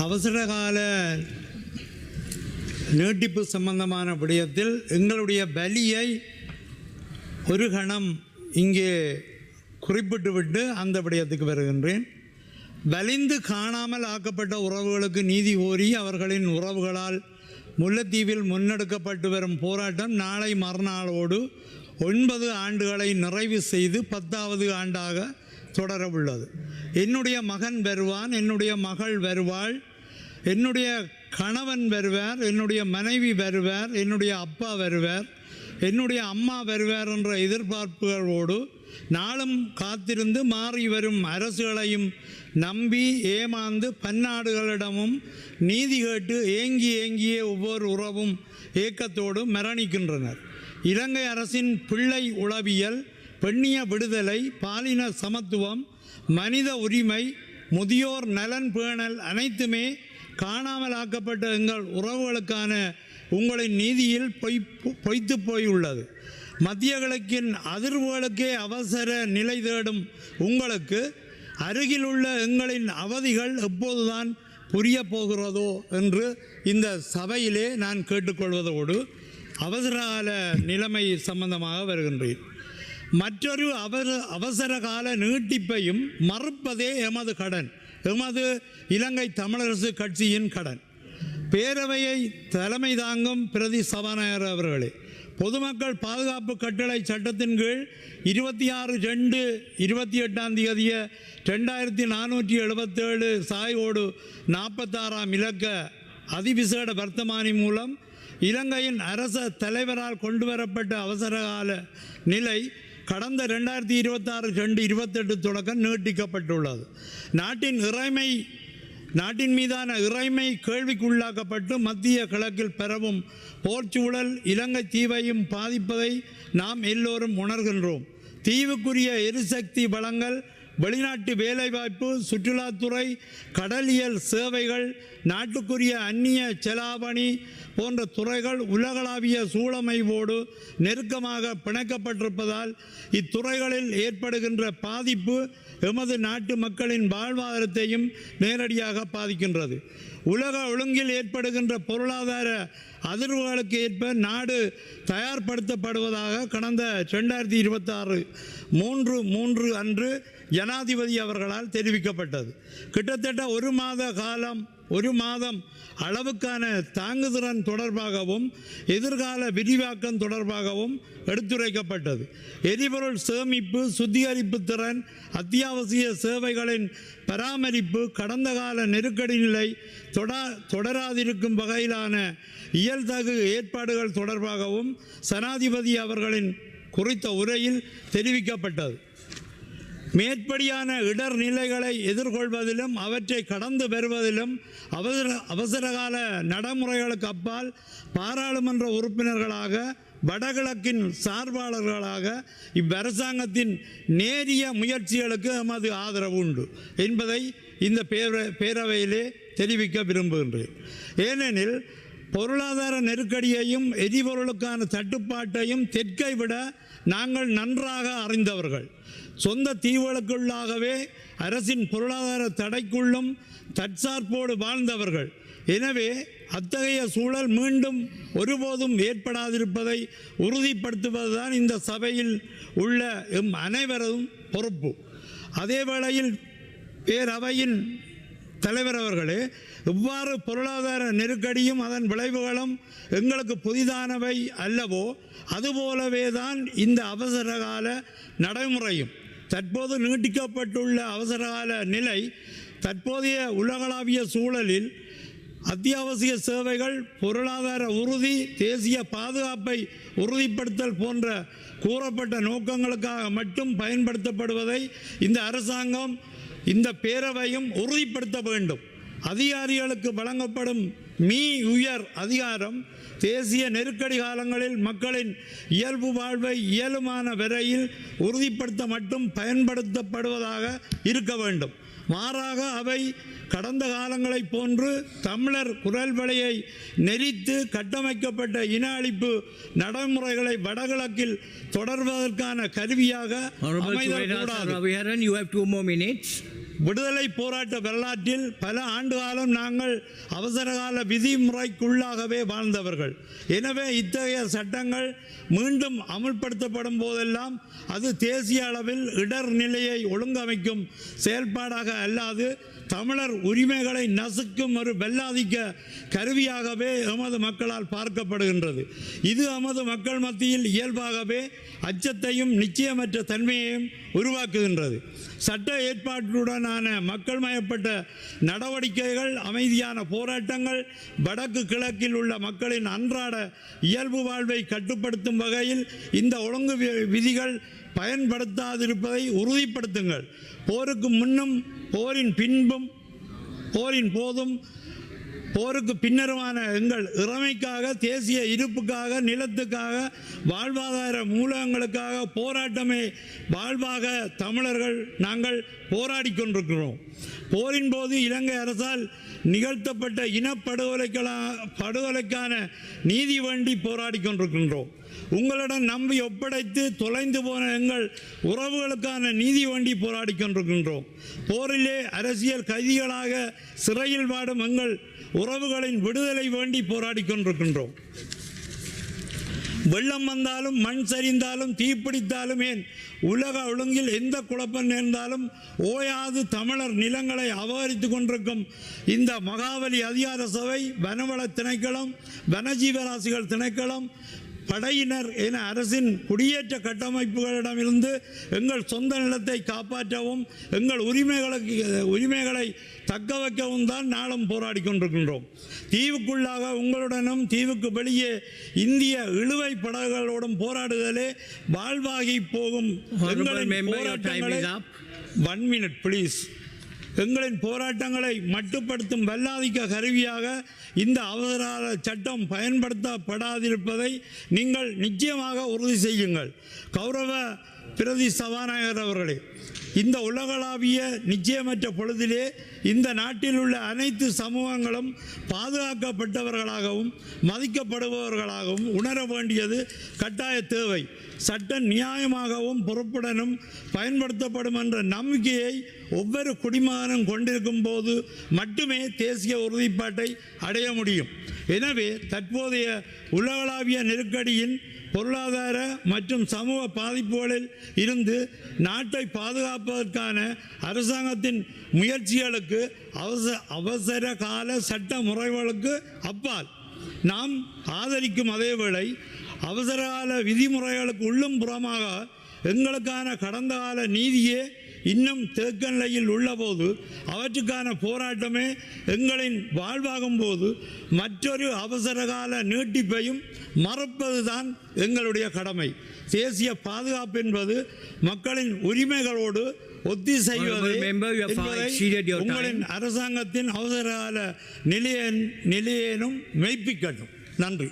அவசரகால நீட்டிப்பு சம்பந்தமான விடயத்தில் எங்களுடைய பலியை ஒரு கணம் இங்கே குறிப்பிட்டுவிட்டு அந்த விடயத்துக்கு வருகின்றேன். வலிந்து காணாமல் ஆக்கப்பட்ட உறவுகளுக்கு நீதி கோரி அவர்களின் உறவுகளால் முல்லைத்தீவில் முன்னெடுக்கப்பட்டு வரும் போராட்டம் நாளை மறுநாளோடு 9 ஆண்டுகளை நிறைவு செய்து 10வது ஆண்டாக தொடரவுள்ளது. என்னுடைய மகன் வருவான், என்னுடைய மகள் வருவாள், என்னுடைய கணவன் வருவார், என்னுடைய மனைவி வருவார், என்னுடைய அப்பா வருவார், என்னுடைய அம்மா வருவார் என்ற எதிர்பார்ப்புகளோடு நாளும் காத்திருந்து மாறி வரும் அரசுகளையும் நம்பி ஏமாந்து பன்னாடுகளிடமும் நீதி கேட்டு ஏங்கியே ஒவ்வொரு உறவும் ஏக்கத்தோடு மரணிக்கின்றனர். இலங்கை அரசின் பிள்ளை உளவியல், பெண்ணிய விடுதலை, பாலின சமத்துவம், மனித உரிமை, முதியோர் நலன் பேணல் அனைத்துமே காணாமலாக்கப்பட்ட எங்கள் உறவுகளுக்கான உங்களின் நீதியில் பொய்த்து போயுள்ளது. மத்திய கிழக்கின் அதிர்வுகளுக்கே அவசர நிலை தேடும் உங்களுக்கு அருகில் உள்ள எங்களின் அவதிகள் எப்போதுதான் புரிய போகிறதோ என்று இந்த சபையிலே நான் கேட்டுக்கொள்வதோடு அவசரகால நிலைமை சம்பந்தமாக வருகின்றேன். மற்றொரு அவசரகால நீட்டிப்பையும் மறுப்பதே எமது கடன், எமது இலங்கை தமிழரசு கட்சியின் கடன். பேரவையை தலைமை தாங்கும் பிரதி சபாநாயகர் அவர்களே, பொதுமக்கள் பாதுகாப்பு கட்டளை சட்டத்தின் கீழ் 26/2/28 2477 சாயோடு 46ஆம் இலக்க அதிவிசேட வர்த்தமானி மூலம் இலங்கையின் அரச தலைவரால் கொண்டுவரப்பட்ட அவசரகால நிலை கடந்த 2026/2/28 தொடக்கம் நீட்டிக்கப்பட்டுள்ளது. நாட்டின் மீதான இறைமை கேள்விக்குள்ளாக்கப்பட்டு மத்திய கிழக்கில் பரவும் போர்ச்சூழல் இலங்கை தீவையும் பாதிப்பதை நாம் எல்லோரும் உணர்கின்றோம். தீவுக்குரிய எரிசக்தி வளங்கள், வெளிநாட்டு வேலைவாய்ப்பு, சுற்றுலாத்துறை, கடலியல் சேவைகள், நாட்டுக்குரிய அந்நிய செலாவணி போன்ற துறைகள் உலகளாவிய சூழமைவோடு நெருக்கமாக பிணைக்கப்பட்டிருப்பதால் இத்துறைகளில் ஏற்படுகின்ற பாதிப்பு எமது நாட்டு மக்களின் வாழ்வாதாரத்தையும் நேரடியாக பாதிக்கின்றது. உலக ஒழுங்கில் ஏற்படுகின்ற பொருளாதார அதிர்வுகளுக்கு ஏற்ப நாடு தயார்படுத்தப்படுவதாக கடந்த 2026/3 அன்று ஜனாதிபதி அவர்களால் தெரிவிக்கப்பட்டது. கிட்டத்தட்ட ஒரு மாதம் அளவுக்கான தாங்குதிறன் தொடர்பாகவும் எதிர்கால விரிவாக்கம் தொடர்பாகவும் எடுத்துரைக்கப்பட்டது. எரிபொருள் சேமிப்பு, சுத்திகரிப்பு திறன், அத்தியாவசிய சேவைகளின் பராமரிப்பு, கடந்த கால நெருக்கடி நிலை தொடராதிருக்கும் வகையிலான இயல்தகு ஏற்பாடுகள் தொடர்பாகவும் ஜனாதிபதி அவர்களின் குறித்த உரையில் தெரிவிக்கப்பட்டது. மேற்படியான இடர் நிலைகளை எதிர்கொள்வதிலும் அவற்றை கடந்து வருவதிலும் அவசரகால நடைமுறைகளுக்கு அப்பால் பாராளுமன்ற உறுப்பினர்களாக, வடகிழக்கின் சார்பாளர்களாக இவ்வரசாங்கத்தின் நேரிய முயற்சிகளுக்கு எமது ஆதரவு உண்டு என்பதை இந்த பேரவையிலே தெரிவிக்க விரும்புகின்றேன். ஏனெனில் பொருளாதார நெருக்கடியையும் எரிபொருளுக்கான தட்டுப்பாட்டையும் தெற்கை விட நாங்கள் நன்றாக அறிந்தவர்கள். சொந்த தீவுகளுக்குள்ளாகவே அரசின் பொருளாதார தடைக்குள்ளும் தற்சார்போடு வாழ்ந்தவர்கள். எனவே அத்தகைய சூழல் மீண்டும் ஒருபோதும் ஏற்படாதிருப்பதை உறுதிப்படுத்துவதுதான் இந்த சபையில் உள்ள எம் அனைவரும் பொறுப்பு. அதே வேளையில் பேரவையின் தலைவர் அவர்களே, இவ்வாறு பொருளாதார நெருக்கடியும் அதன் விளைவுகளும் எங்களுக்கு புதிதானவை அல்லவோ, அதுபோலவே தான் இந்த அவசரகால நடைமுறையும். தற்போது நீட்டிக்கப்பட்டுள்ள அவசரகால நிலை தற்போதைய உலகளாவிய சூழலில் அத்தியாவசிய சேவைகள், பொருளாதார உறுதி, தேசிய பாதுகாப்பை உறுதிப்படுத்தல் போன்ற கூறப்பட்ட நோக்கங்களுக்காக மட்டும் பயன்படுத்தப்படுவதை இந்த அரசாங்கம், இந்த பேரவையும் உறுதிப்படுத்த வேண்டும். அதிகாரிகளுக்கு வழங்கப்படும் உயர் அதிகாரம் தேசிய நெருக்கடி காலங்களில் மக்களின் இயல்பு வாழ்வை இயலுமான வரையில் உறுதிப்படுத்த மட்டும் பயன்படுத்தப்படுவதாக இருக்க வேண்டும். மாறாக அவை கடந்த காலங்களைப் போன்று தமிழர் குரல் வலையை நெறித்து கட்டமைக்கப்பட்ட இன அழிப்பு நடைமுறைகளை வடகிழக்கில் தொடர்வதற்கான கருவியாக அமைதல் கூடாது. விடுதலை போராட்ட வரலாற்றில் பல ஆண்டு காலம் நாங்கள் அவசரகால விதிமுறைக்குள்ளாகவே வாழ்ந்தவர்கள். எனவே இத்தகைய சட்டங்கள் மீண்டும் அமுல்படுத்தப்படும் போதெல்லாம் அது தேசிய அளவில் இடர் நிலையை ஒழுங்கமைக்கும் செயல்பாடாக அல்லாது தமிழர் உரிமைகளை நசுக்கும் ஒரு வெள்ளாதிக்க கருவியாகவே எமது மக்களால் பார்க்கப்படுகின்றது. இது எமது மக்கள் மத்தியில் இயல்பாகவே அச்சத்தையும் நிச்சயமற்ற தன்மையையும் உருவாக்குகின்றது. சட்ட ஏற்பாட்டுடனான மக்கள் மயப்பட்ட நடவடிக்கைகள், அமைதியான போராட்டங்கள் வடக்கு கிழக்கில் உள்ள மக்களின் அன்றாட இயல்பு வாழ்வை கட்டுப்படுத்தும் வகையில் இந்த ஒழுங்கு விதிகள் பயன்படுத்தாதிருப்பதை உறுதிப்படுத்துங்கள். போருக்கு முன்னும் போரின் பின்பும் போரின் போதும் போருக்கு பின்னருமான எங்கள் இறைமைக்காக, தேசிய இருப்புக்காக, நிலத்துக்காக, வாழ்வாதார மூலங்களுக்காக போராட்டமே வாழ்வாக தமிழர்கள் நாங்கள் போராடி கொண்டிருக்கிறோம். போரின் போது இலங்கை அரசால் நிகழ்த்தப்பட்ட இனப்படுகொலைக்கான நீதி வேண்டி போராடி கொண்டிருக்கின்றோம். உங்களிடம் நம்பி ஒப்படைத்து தொலைந்து போன எங்கள் உறவுகளுக்கான நீதி வேண்டி போராடி கொண்டிருக்கின்றோம். போரிலே அரசியல் கைதிகளாக சிறையில் வாடும் எங்கள் உறவுகளின் விடுதலை வேண்டி போராடி கொண்டிருக்கின்றோம். வெள்ளம் வந்தாலும், மண் சரிந்தாலும், தீப்பிடித்தாலும், ஏன் உலக ஒழுங்கில் எந்த குழப்பம் நேர்ந்தாலும் ஓயாது தமிழர் நிலங்களை அபகரித்து கொண்டிருக்கும் இந்த மகாவலி அதிகார சபை, வனவள திணைக்களம், வனஜீவராசிகள் திணைக்களம், படையினர் என அரசின் குடியேற்ற கட்டமைப்புகளிடமிருந்து எங்கள் சொந்த நிலத்தை காப்பாற்றவும், எங்கள் உரிமைகளை தக்க வைக்கவும் தான் நாளும் போராடி கொண்டிருக்கின்றோம். தீவுக்குள்ளாக உங்களுடனும் தீவுக்கு வெளியே இந்திய இழுவை படகுகளோடும் போராடுதலே வாழ்வாகி போகும் எங்களின் போராட்டங்களை மட்டுப்படுத்தும் வல்லாதிக்க கருவியாக இந்த அவசர சட்டம் பயன்படுத்தப்படாதிருப்பதை நீங்கள் நிச்சயமாக உறுதி செய்யுங்கள். கௌரவ பிரதி சபாநாயகர் அவர்களே, இந்த உலகளாவிய நிச்சயமற்ற பொழுதிலே இந்த நாட்டில் உள்ள அனைத்து சமூகங்களும் பாதுகாக்கப்பட்டவர்களாகவும் மதிக்கப்படுபவர்களாகவும் உணர வேண்டியது கட்டாய தேவை. சட்டம் நியாயமாகவும் பொறுப்புடனும் பயன்படுத்தப்படும் என்ற நம்பிக்கையை ஒவ்வொரு குடிமகனும் கொண்டிருக்கும் போது மட்டுமே தேசிய உறுதிப்பாட்டை அடைய முடியும். எனவே தற்போதைய உலகளாவிய நெருக்கடியின் பொருளாதார மற்றும் சமூக பாதிப்புகளில் இருந்து நாட்டை பாதுகாப்பதற்கான அரசாங்கத்தின் முயற்சிகளுக்கு அவசர கால சட்ட முறைகளுக்கு அப்பால் நாம் ஆதரிக்கும் அதேவேளை அவசரகால விதிமுறைகளுக்கு உள்ளும் புறமாக எங்களுக்கான கடந்த கால நீதியே இன்னும் தேக்க நிலையில் உள்ளபோது அவற்றுக்கான போராட்டமே எங்களின் வாழ்வாகும் போது மற்றொரு அவசரகால நீட்டிப்பையும் மறுப்பதுதான் எங்களுடைய கடமை. தேசிய பாதுகாப்பு என்பது மக்களின் உரிமைகளோடு ஒத்திசைவது உங்களின் அரசாங்கத்தின் அவசரகால நிலையேனும் மெய்ப்பிக்கட்டும். நன்றி.